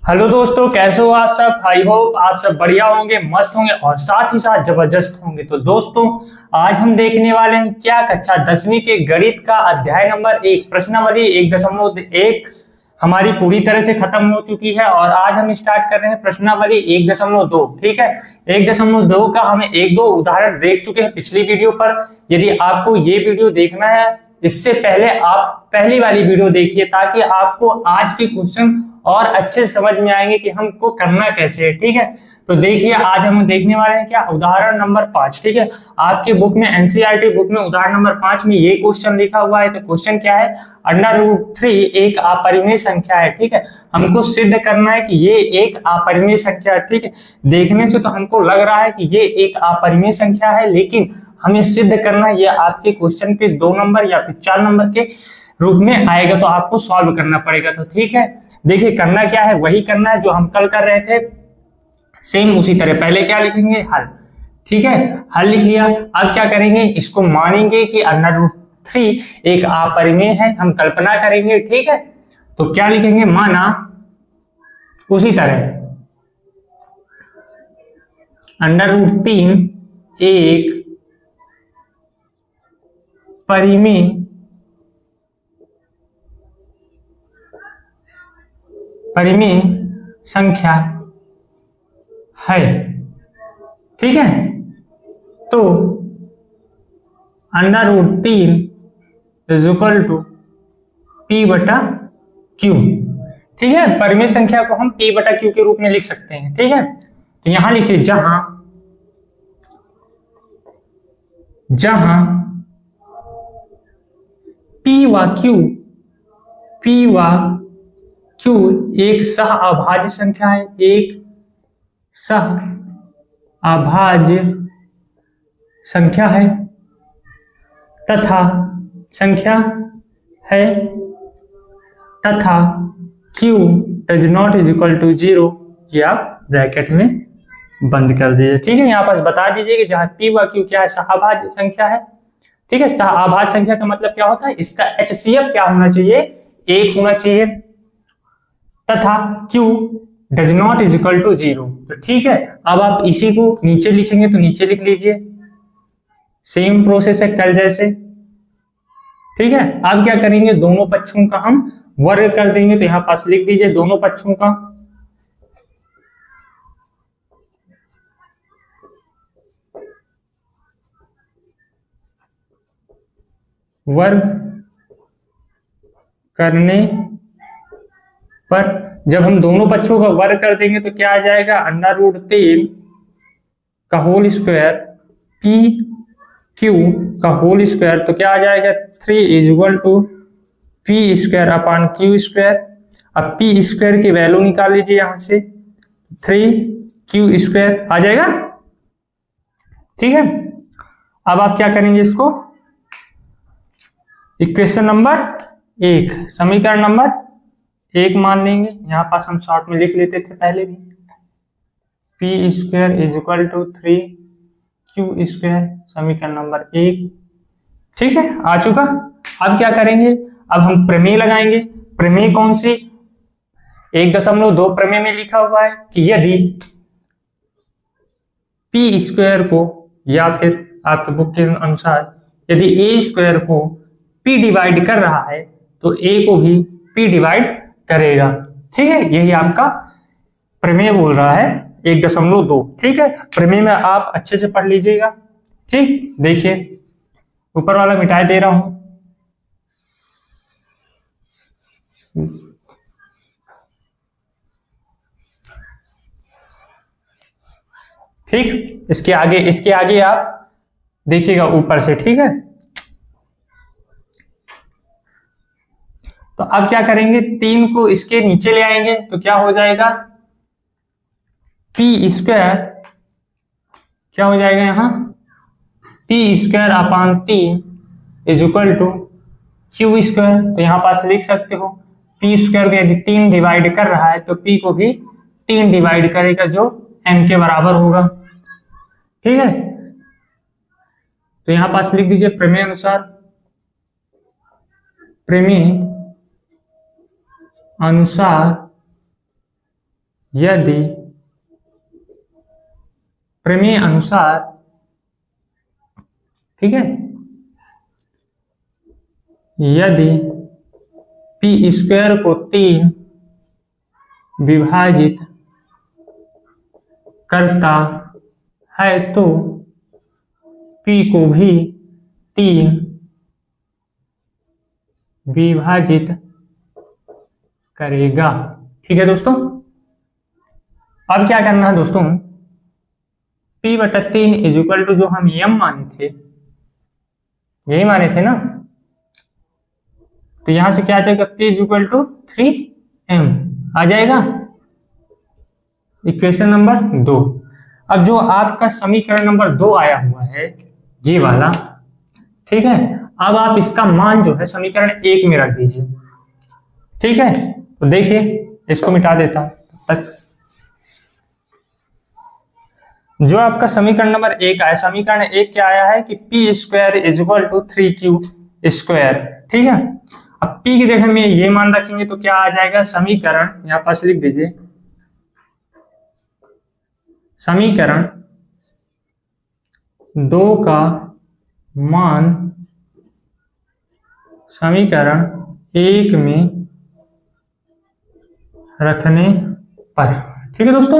Hello दोस्तों, कैसे हो आप सब। आई होप आप सब बढ़िया होंगे, मस्त होंगे और साथ ही साथ जबरदस्त होंगे। तो दोस्तों, आज हम देखने वाले हैं क्या कक्षा 10वीं के गणित का अध्याय नंबर 1 प्रश्नावली 1.1 हमारी पूरी तरह से खत्म हो चुकी है और आज हम स्टार्ट कर रहे हैं प्रश्नावली 1.2। ठीक है, 1.2 का हमें एक दो उदाहरण देख चुके हैं पिछली वीडियो पर। यदि आपको ये वीडियो देखना है, इससे पहले आप पहली वाली वीडियो देखिए ताकि आपको आज के क्वेश्चन और अच्छे से समझ में आएंगे कि हमको करना कैसे है। ठीक है, तो देखिए आज हम देखने वाले हैं क्या, उदाहरण नंबर 5। ठीक है, आपके बुक में एनसीईआरटी बुक में उदाहरण नंबर 5 में ये क्वेश्चन लिखा हुआ है। तो क्वेश्चन क्या है, √3 एक अपरिमेय संख्या है। ठीक है, हमको सिद्ध करना है कि ये एक अपरिमेय संख्या है। ठीक है, देखने से तो हमको लग रहा है कि ये एक अपरिमेय संख्या है, लेकिन हमें सिद्ध करना है। ये आपके क्वेश्चन पे 2 नंबर या फिर 4 नंबर के रूप में आएगा, तो आपको सॉल्व करना पड़ेगा। तो ठीक है, देखिए करना क्या है, वही करना है जो हम कल कर रहे थे, सेम उसी तरह। पहले क्या लिखेंगे, हल। ठीक है, हल लिख लिया। अब क्या करेंगे, इसको मानेंगे कि √3 एक अपरिमेय है, हम कल्पना करेंगे। ठीक है, तो क्या लिखेंगे, माना उसी तरह √3 एक परिमेय संख्या है। ठीक है, तो √3 = P/Q। ठीक है, परिमेय संख्या को हम P/Q के रूप में लिख सकते हैं। ठीक है, तो यहां लिखिए जहां P व Q एक सह अभाज्य संख्या है, एक सह अभाज्य संख्या है तथा Q ≠ 0, ये आप ब्रैकेट में बंद कर दीजिए। ठीक है, यहाँ पास बता दीजिए कि जहां P व Q क्या है, सहअभाज्य संख्या है। ठीक है, सहअभाज्य संख्या का मतलब क्या होता है, इसका HCF क्या होना चाहिए, 1 होना चाहिए, तथा Q ≠ 0। तो ठीक है, अब आप इसी को नीचे लिखेंगे तो नीचे लिख लीजिए, सेम प्रोसेस है कल जैसे। ठीक है, अब क्या करेंगे, दोनों पक्षों का हम वर्ग कर देंगे। तो यहां पास लिख दीजिए दोनों पक्षों का वर्ग करने पर, जब हम दोनों पक्षों का वर्ग कर देंगे तो क्या आ जाएगा, √3 का होल स्क्वायर PQ का होल स्क्वायर। तो क्या आ जाएगा, 3 = P²/Q²। अब P² की वैल्यू निकाल लीजिए यहां से, 3Q² आ जाएगा। ठीक है, अब आप क्या करेंगे, इसको इक्वेशन नंबर 1 समीकरण नंबर 1 मान लेंगे। यहां पास हम शॉर्ट में लिख लेते थे पहले भी, P² = 3Q², समीकरण नंबर 1। ठीक है, आ चुका। अब क्या करेंगे, अब हम प्रमेय लगाएंगे। प्रमेय कौन सी, 1.2 प्रमेय में लिखा हुआ है कि यदि P² को, या फिर आपके बुक के अनुसार यदि A² को P डिवाइड कर रहा है तो A को भी P डिवाइड करेगा। ठीक है, यही आपका प्रमेय बोल रहा है 1.2। ठीक है, प्रमेय में आप अच्छे से पढ़ लीजिएगा। ठीक, देखिए ऊपर वाला मिटाई दे रहा हूं। ठीक, इसके आगे आप देखिएगा ऊपर से। ठीक है, तो अब क्या करेंगे, 3 को इसके नीचे ले आएंगे तो क्या हो जाएगा, P² क्या हो जाएगा, यहां P² / 3 = Q²। तो यहां पास लिख सकते हो P² को यदि 3 डिवाइड कर रहा है तो P को भी 3 डिवाइड करेगा, जो M के बराबर होगा। ठीक है, तो यहां पास लिख दीजिए प्रमेय अनुसार यदि प्रमेय अनुसार, ठीक है, यदि पी स्क्वायर को 3 विभाजित करता है तो P को भी 3 विभाजित करेगा। ठीक है दोस्तों, अब क्या करना है दोस्तों, P/3 इज इक्वल टू जो हम m माने थे, यही माने थे ना, तो यहां से क्या आ जाएगा, P is equal to 3m आ जाएगा, इक्वेशन नंबर 2। अब जो आपका समीकरण नंबर 2 आया हुआ है ये वाला, ठीक है, अब आप इसका मान जो है समीकरण 1 में रख दीजिए। ठीक है, तो देखिए इसको मिटा देता हूं तब तक। जो आपका समीकरण नंबर 1 आया, समीकरण 1 क्या आया है कि P square is equal to 3q square. ठीक है, अब p की जगह में ये मान रखेंगे तो क्या आ जाएगा, समीकरण यहां पास लिख दीजिए, समीकरण 2 का मान समीकरण 1 में रखने पर। ठीक है दोस्तों,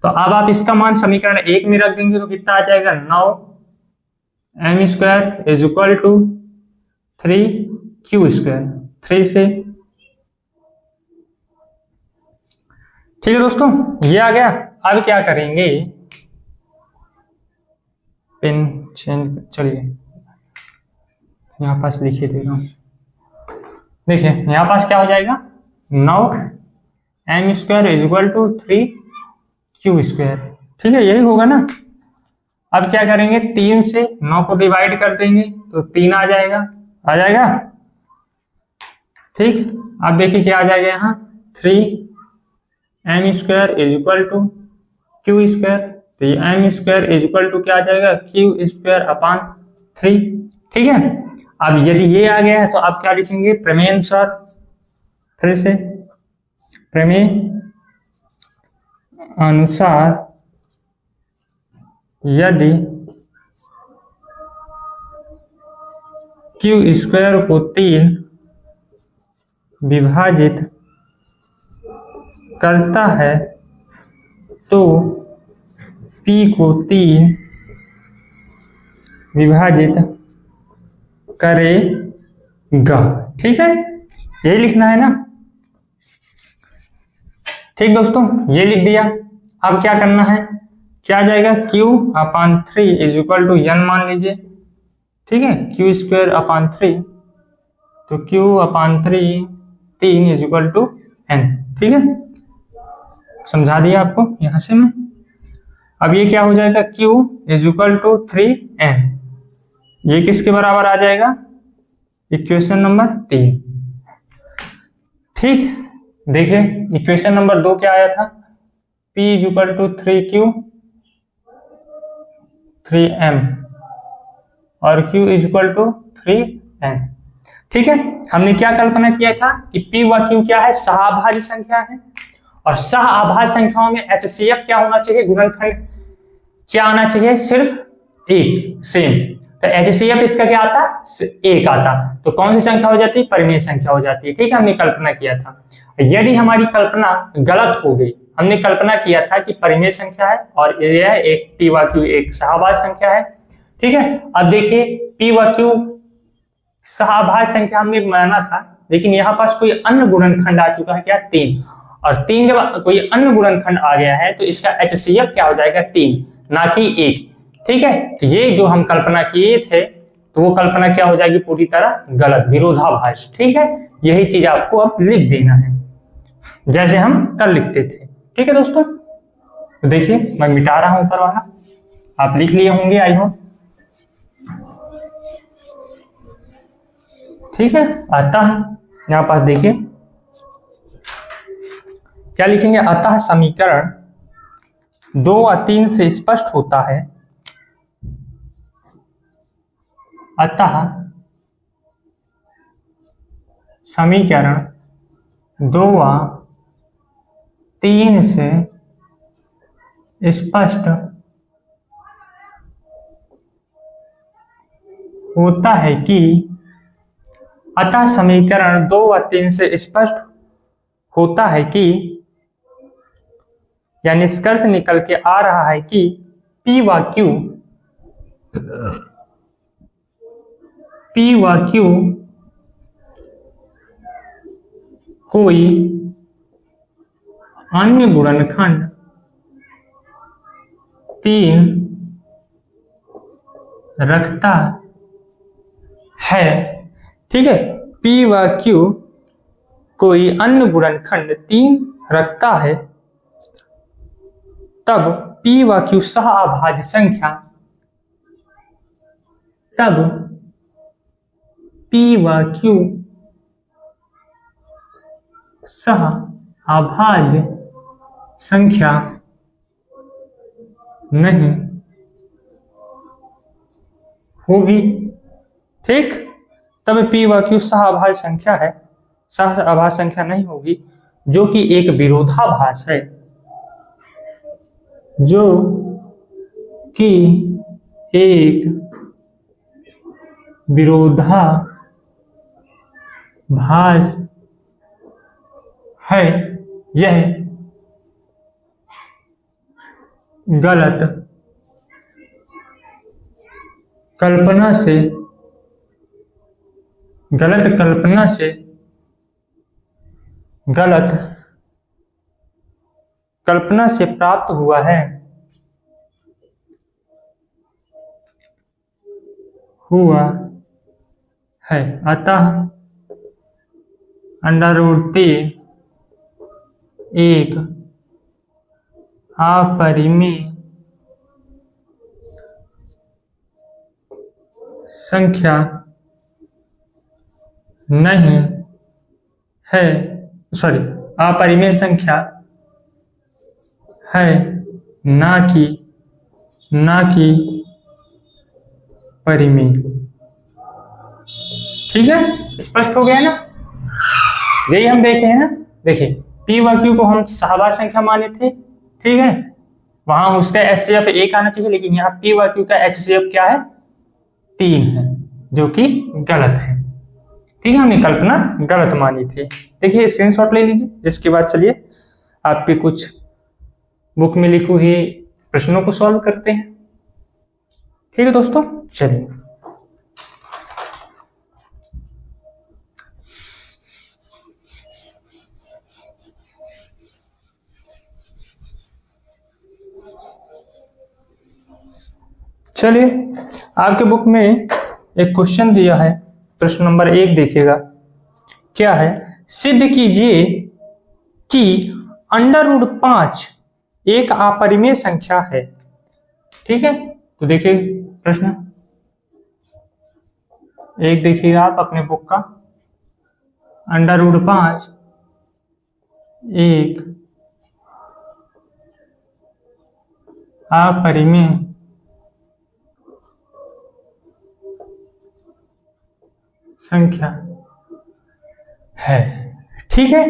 तो अब आप इसका मान समीकरण 1 में रख देंगे तो कितना आ जाएगा, 9m square is equal to 3q square, 3 से। ठीक है दोस्तों, ये आ गया। अब क्या करेंगे, पेन चेंज, चलिए यहां पास लिखिए देगा, देखिए यहां पास क्या हो जाएगा, 9m square is equal to 3q square. ठीक है, यही होगा ना। अब क्या करेंगे, 3 से 9 को डिवाइड कर देंगे तो 3 आ जाएगा, आ जाएगा। ठीक, अब देखिए क्या आ जाएगा, यहाँ 3m square is equal to q square, तो ये m square is equal to क्या आ जाएगा, q स्क्वायर अपॉन 3। ठीक है, अब यदि ये आ गया है तो आप क्या लिखेंगे, प्रमेय अनुसार, फिर से प्रमेय अनुसार यदि q स्क्वायर को 3 विभाजित करता है तो p को 3 विभाजित करेगा। ठीक है, यही लिखना है ना। ठीक दोस्तों, ये लिख दिया। अब क्या करना है, क्या आ जाएगा, q/3 is equal to n मान लीजिए। ठीक है, q स्क्वायर अपॉन 3, तो q/3 3 is equal to n। ठीक है, समझा दिया आपको यहां से मैं। अब ये क्या हो जाएगा, q is equal to 3n, ये किसके बराबर आ जाएगा, इक्वेशन नंबर 3। ठीक, देखिए इक्वेशन नंबर 2 क्या आया था, p is equal to 3q 3m और q is equal to 3n। ठीक है, हमने क्या कल्पना किया था कि p व q क्या है, सहाभाज्य संख्या है, और सहाभाज्य संख्याओं में HCF क्या होना चाहिए, गुणनखंड क्या आना चाहिए, सिर्फ एक, सेम। तो HCF इसका क्या आता, एक आता, तो कौन सी संख्या हो जाती है, परिमेय संख्या हो जाती है। ठीक है, हमने कल्पना किया था। यदि हमारी कल्पना गलत हो गई, हमने कल्पना किया था कि परिमेय संख्या है और यह एक p व q एक सहाभाज्य संख्या है। ठीक है, अब देखिए p व q सहाभाज्य संख्या हमने माना था, लेकिन यहाँ पास कोई अन्य गुणनखंड आ चुका है, क्या, 3, और 3 जब कोई अन्य गुणनखंड आ गया है तो इसका HCF क्या हो जाएगा, 3 ना कि 1। ठीक है, तो ये जो हम कल्पना किए थे तो वो कल्पना क्या हो जाएगी, पूरी तरह गलत, विरोधाभास। ठीक है, यही चीज आपको अब लिख देना है जैसे हम कल लिखते थे। ठीक है दोस्तों, तो देखिए मैं मिटा रहा हूं ऊपर वाला, आप लिख लिए होंगे आई होप। ठीक है, अतः यहां पास देखिए क्या लिखेंगे, अतः समीकरण 2 व 3 से स्पष्ट होता है, अतः समीकरण 2 व 3 से स्पष्ट होता है कि, अतः समीकरण 2 व 3 से स्पष्ट होता है कि, या निष्कर्ष निकल के आ रहा है कि P व Q कोई अन्य गुणनखंड 3 रखता है। ठीक है, P व Q कोई अन्य गुणनखंड 3 रखता है, तब P व Q सह अभाज्य संख्या, तब P व Q सह अभाज्य संख्या नहीं होगी। ठीक, तब P व Q सह अभाज्य संख्या है, सह अभाज्य संख्या नहीं होगी, जो कि एक विरोधाभास है, जो कि एक विरोधाभास है। यह गलत कल्पना से प्राप्त हुआ है, अतः √3 एक अपरिमेय संख्या नहीं है, अपरिमेय संख्या है, ना कि परिमेय। ठीक है, स्पष्ट हो गया ना, यही हम देखे हैं ना। देखिए P व Q को हम सहभाज्य संख्या माने थे, ठीक है, वहां उसका HCF 1 आना चाहिए, लेकिन यहाँ P व Q का HCF क्या है, 3 है, जो कि गलत है। ठीक है, हमने कल्पना गलत मानी थी। देखिए स्क्रीनशॉट ले लीजिए। इसके बाद चलिए आपके कुछ बुक में लिखी हुई प्रश्नों को सॉल्व करते हैं। ठीक है दोस्तों, चलिए आपके बुक में एक क्वेश्चन दिया है, प्रश्न नंबर 1 देखिएगा। क्या है, सिद्ध कीजिए कि √5 एक अपरिमेय संख्या है। ठीक है, तो देखिए प्रश्न 1 देखिएगा आप अपने बुक का। √5 एक अपरिमेय संख्या है। ठीक है,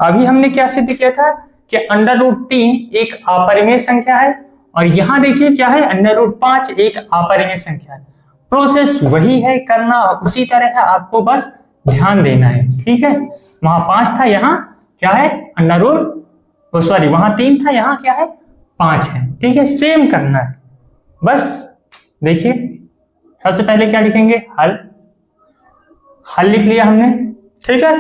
अभी हमने क्या सिद्ध किया था कि √3 एक अपरिमेय संख्या है, और यहां देखिए क्या है, √5 एक अपरिमेय संख्या है। प्रोसेस वही है, करना उसी तरह है, आपको बस ध्यान देना है। ठीक है, वहां 5 था, यहाँ क्या है, वहां 3 था, यहाँ क्या है, 5 है। ठीक है, सेम करना है बस। देखिए सबसे पहले क्या लिखेंगे, हल लिख लिया हमने। ठीक है,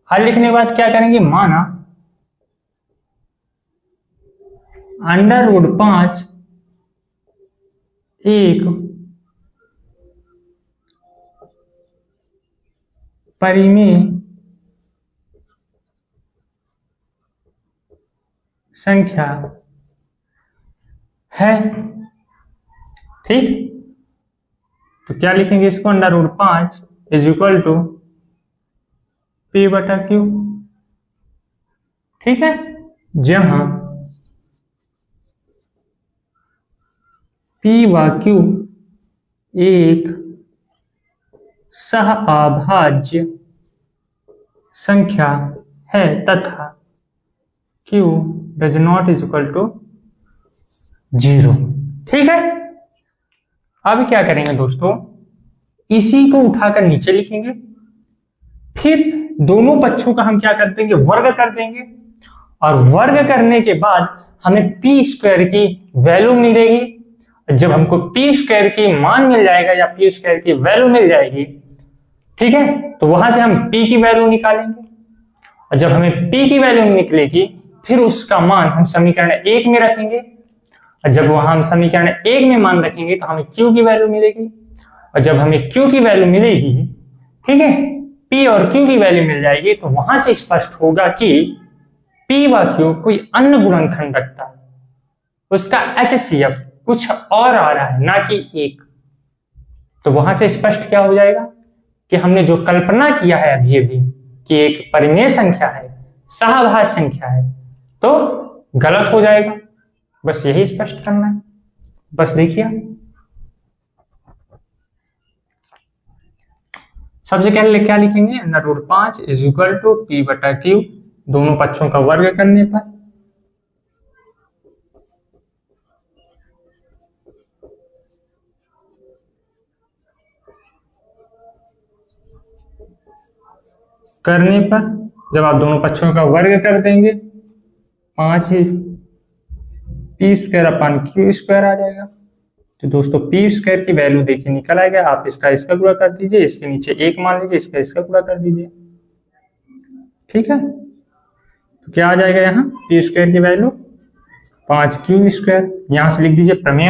हल लिखने के बाद क्या करेंगे, माना √5 एक परिमेय संख्या है। ठीक, तो क्या लिखेंगे इसको, √5 = P/Q। ठीक है, जहां P व Q एक सहअभाज्य संख्या है तथा Q does not is equal to 0। ठीक है, अब क्या करेंगे दोस्तों, इसी को उठाकर नीचे लिखेंगे, फिर दोनों पक्षों का हम क्या कर देंगे, वर्ग कर देंगे, और वर्ग करने के बाद हमें पी स्क्वायर की वैल्यू मिलेगी। जब हमको पी स्क्वायर की मान मिल जाएगा या पी स्क्वायर की वैल्यू मिल जाएगी, ठीक है, तो वहां से हम पी की वैल्यू निकालेंगे, और जब हमें पी की वैल्यू निकलेगी फिर उसका मान हम समीकरण 1 में रखेंगे, और जब वहां हम समीकरण 1 में मान रखेंगे तो हमें क्यू की वैल्यू मिलेगी, और जब हमें क्यू की वैल्यू मिलेगी, ठीक है, पी और क्यू की वैल्यू मिल जाएगी, तो वहां से स्पष्ट होगा कि पी व क्यू कोई अन्य गुणनखंड रखता है, उसका HCF कुछ और आ रहा है, ना कि 1। तो वहां से स्पष्ट क्या हो जाएगा कि हमने जो कल्पना किया है अभी अभी कि एक परिमेय संख्या है, सहभाज्य संख्या है, तो गलत हो जाएगा। बस यही स्पष्ट करना है। बस देखिए, सबसे पहले क्या लिखेंगे, √5 इज इक्वल टू पी बटा क्यू, दोनों पक्षों का वर्ग करने पर जब आप दोनों पक्षों का वर्ग कर देंगे 5 पी स्क्वायर अपन क्यू स्क्वायर आ जाएगा। तो दोस्तों पी स्क्वायर की वैल्यू देखिए निकल आएगा, आप इसका गुणा कर दीजिए, इसके नीचे 1 मान लीजिए, इसका गुणा कर दीजिए। ठीक है, तो क्या आ जाएगा, यहाँ पी स्क्वायर की वैल्यू 5 क्यू स्क्वायर, यहां से लिख दीजिए प्रमेय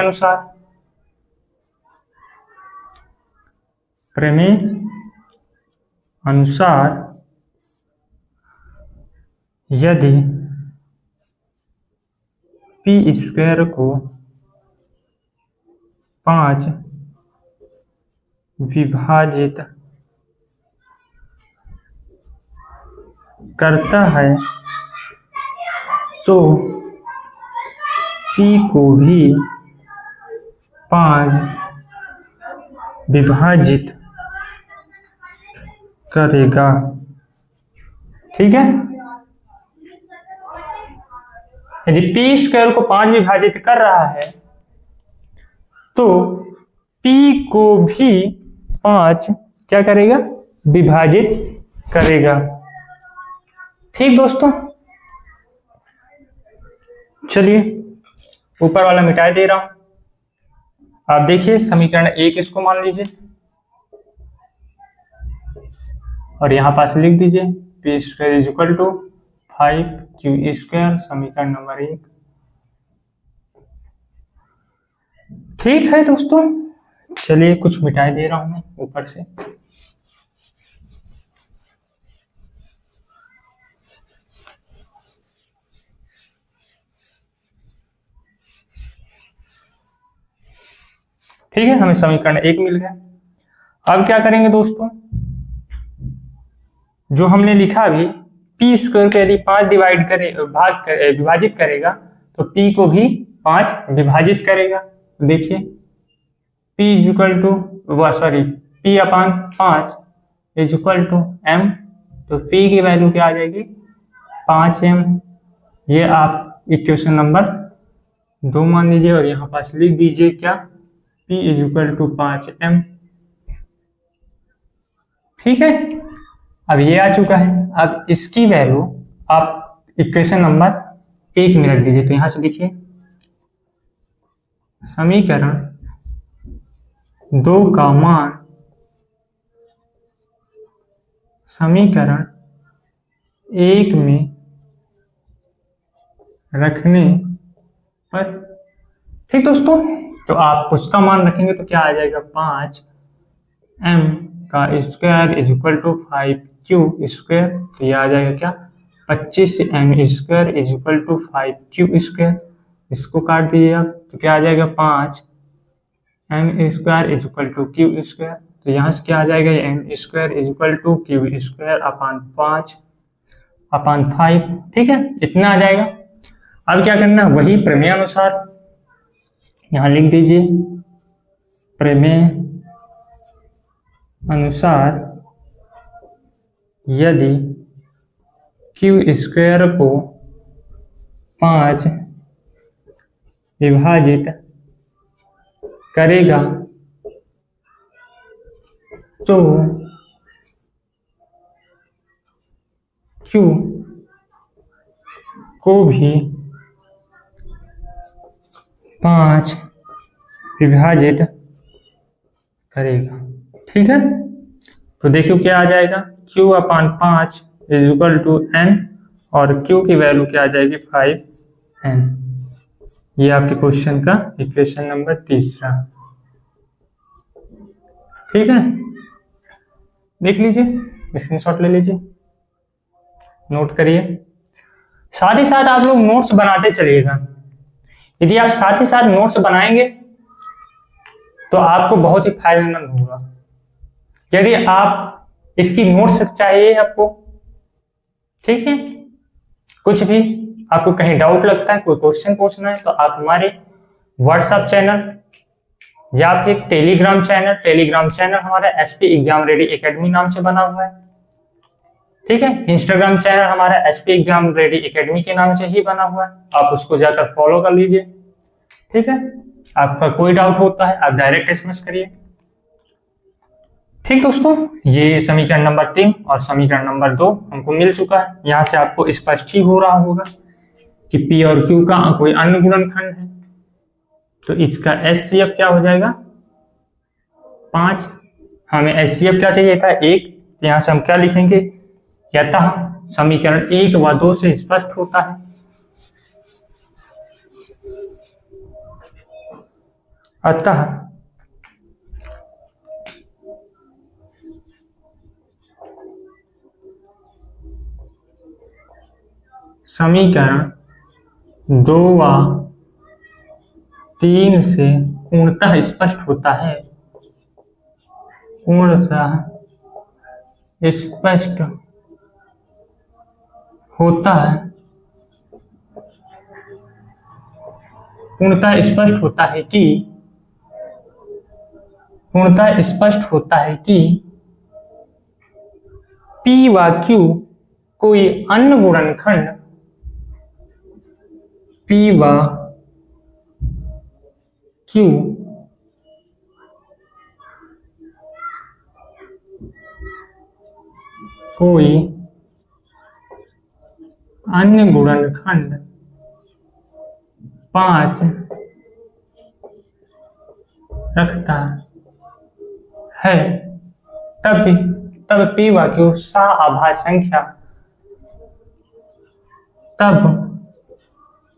अनुसार यदि पी स्क्वायर को 5 विभाजित करता है तो पी को भी 5 विभाजित करेगा। ठीक है, यदि पी स्क्वायर को 5 विभाजित कर रहा है तो पी को भी 5 क्या करेगा, विभाजित करेगा। ठीक दोस्तों, चलिए ऊपर वाला मिटा दे रहा हूं। आप देखिए समीकरण 1 इसको मान लीजिए और यहां पास लिख दीजिए P square is equal to 5 Q square, समीकरण नंबर 1। ठीक है दोस्तों, चलिए कुछ मिटाई दे रहा हूं मैं ऊपर से। ठीक है, हमें समीकरण 1 मिल गया। अब क्या करेंगे दोस्तों, जो हमने लिखा अभी पी स्क्वायर को यदि 5 विभाजित करेगा तो पी को भी 5 विभाजित करेगा। देखिए P is equal to P upon 5 is equal to M, तो P की वैल्यू क्या आ जाएगी 5M। ये आप इक्वेशन नंबर 2 मान लीजिए और यहाँ पास लिख दीजिए क्या, P is equal to 5M। ठीक है, अब ये आ चुका है। अब इसकी वैल्यू आप इक्वेशन नंबर 1 में रख दीजिए। तो यहां से देखिए समीकरण 2 का मान समीकरण 1 में रखने पर, ठीक दोस्तों, तो आप उसका मान रखेंगे तो क्या आ जाएगा 5M का square is equal to 5Q square. तो ये आ जाएगा क्या 25M square is equal to 5Q square. इसको काट दीजिए आप, तो क्या आ जाएगा 5M square is equal to Q square. तो यहाँ से क्या आ जाएगा M square is equal to Q square upon 5 upon 5। ठीक है, इतना आ जाएगा। अब क्या करना है, वही प्रमेय अनुसार यहाँ लिख दीजिए, प्रमेय अनुसार यदि क्यू स्क्वायर को 5 विभाजित करेगा तो क्यू को भी 5 विभाजित करेगा। ठीक है, तो देखियो क्या आ जाएगा, q upon 5 is equal to n और q की वैल्यू क्या आ जाएगी 5n। ये आपके क्वेश्चन का इक्वेशन नंबर 3। ठीक है, देख लीजिए, स्क्रीनशॉट ले लीजिए, नोट करिए। साथ ही साथ आप लोग नोट्स बनाते चलिएगा। यदि आप साथ ही साथ नोट्स बनाएंगे तो आपको बहुत ही फायदेमंद होगा। यदि आप इसकी नोट्स चाहिए आपको, ठीक है, कुछ भी आपको कहीं डाउट लगता है, कोई क्वेश्चन पूछना है, तो आप हमारे व्हाट्सएप चैनल या फिर टेलीग्राम चैनल हमारा एसपी एग्जाम रेडी एकेडमी नाम से बना हुआ है। ठीक है, इंस्टाग्राम चैनल हमारा एसपी एग्जाम रेडी एकेडमी के नाम से ही बना हुआ है, आप उसको जाकर फॉलो कर लीजिए। ठीक है, आपका कोई डाउट होता है आप डायरेक्ट एसएमएस करिए। ठीक दोस्तों, ये समीकरण नंबर 3 और समीकरण नंबर 2 हमको मिल चुका है। यहाँ से आपको स्पष्ट ही हो रहा होगा कि P और Q का कोई अन्य गुणनखंड है, तो इसका HCF क्या हो जाएगा 5। हमें HCF क्या चाहिए था 1, यहाँ से हम क्या लिखेंगे, यतः समीकरण 1 व 2 से स्पष्ट होता है। अतः समीकरण 2 व 3 से पूर्णतः स्पष्ट होता है, पूर्णतः स्पष्ट होता है, पूर्णतः स्पष्ट होता है कि P व Q कोई अन्य गुणनखंड P व Q कोई अन्य गुणनखंड 5 रखता है, तब P व Q सह संख्या, तब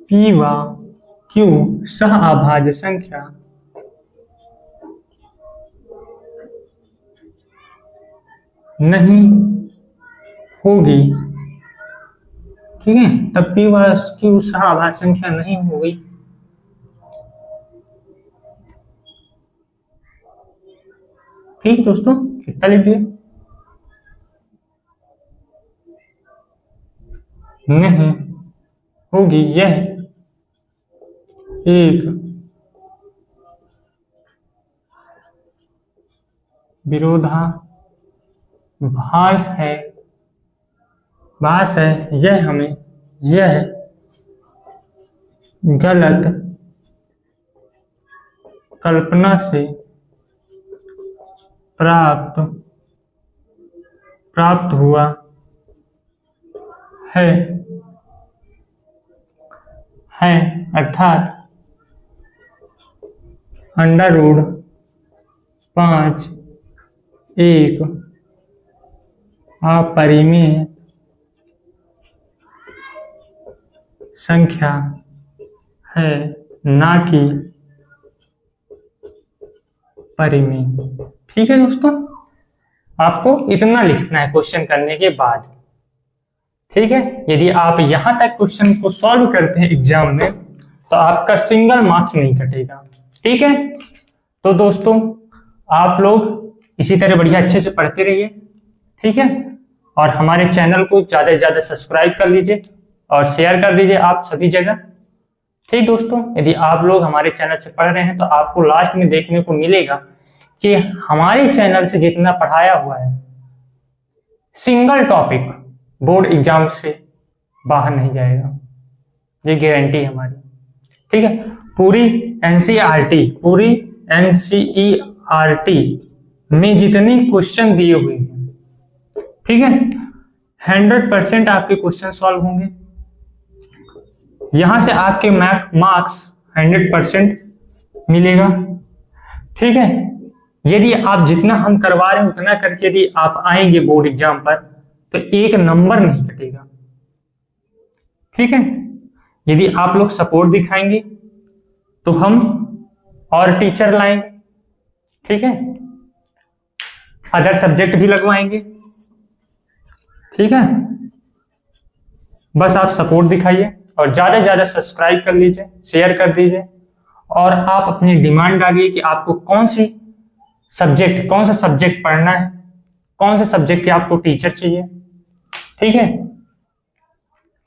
P व Q सह संख्या नहीं होगी। ठीक है, तब P व Q सह संख्या नहीं होगी। ठीक दोस्तों, कितना लिख दिए, नहीं होगी यह एक विरोधाभास है, यह हमें यह गलत कल्पना से प्राप्त हुआ है अर्थात √5 एक अपरिमेय संख्या है, ना कि परिमेय। ठीक है दोस्तों, आपको इतना लिखना है क्वेश्चन करने के बाद। ठीक है, यदि आप यहां तक क्वेश्चन को सॉल्व करते हैं एग्जाम में तो आपका सिंगल मार्क्स नहीं कटेगा। ठीक है, तो दोस्तों आप लोग इसी तरह बढ़िया अच्छे से पढ़ते रहिए। ठीक है, और हमारे चैनल को ज्यादा से ज्यादा सब्सक्राइब कर लीजिए और शेयर कर दीजिए आप सभी जगह। ठीक दोस्तों, यदि आप लोग हमारे चैनल से पढ़ रहे हैं तो आपको लास्ट में देखने को मिलेगा कि हमारे चैनल से जितना पढ़ाया हुआ है सिंगल टॉपिक बोर्ड एग्जाम से बाहर नहीं जाएगा, ये गारंटी है हमारी। ठीक है, पूरी एनसीईआरटी में जितने क्वेश्चन दिए हुए हैं, ठीक है, 100% आपके क्वेश्चन सॉल्व होंगे। यहां से आपके मार्क्स 100% मिलेगा। ठीक है, यदि आप जितना हम करवा रहे हैं उतना करके यदि आप आएंगे बोर्ड एग्जाम पर तो एक नंबर नहीं कटेगा। ठीक है, यदि आप लोग सपोर्ट दिखाएंगे तो हम और टीचर लाएंगे। ठीक है, अदर सब्जेक्ट भी लगवाएंगे। ठीक है, बस आप सपोर्ट दिखाइए और ज्यादा से ज्यादा सब्सक्राइब कर लीजिए, शेयर कर दीजिए और आप अपनी डिमांड डालिए कि आपको कौन सा सब्जेक्ट पढ़ना है, कौन से सब्जेक्ट के आपको टीचर चाहिए। ठीक है,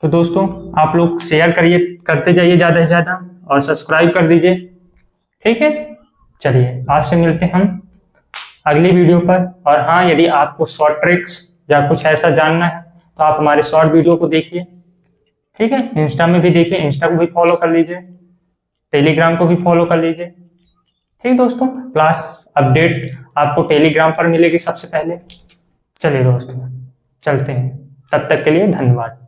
तो दोस्तों आप लोग शेयर करते जाइए ज्यादा से ज्यादा और सब्सक्राइब कर दीजिए। ठीक है, चलिए आपसे मिलते हैं हम अगली वीडियो पर। और हाँ, यदि आपको शॉर्ट ट्रिक्स या कुछ ऐसा जानना है तो आप हमारे शॉर्ट वीडियो को देखिए। ठीक है, इंस्टा में भी देखिए, इंस्टा को भी फॉलो कर लीजिए, टेलीग्राम को भी फॉलो कर लीजिए। ठीक दोस्तों, क्लास अपडेट आपको टेलीग्राम पर मिलेगी सबसे पहले। चलिए दोस्तों चलते हैं, तब तक के लिए धन्यवाद।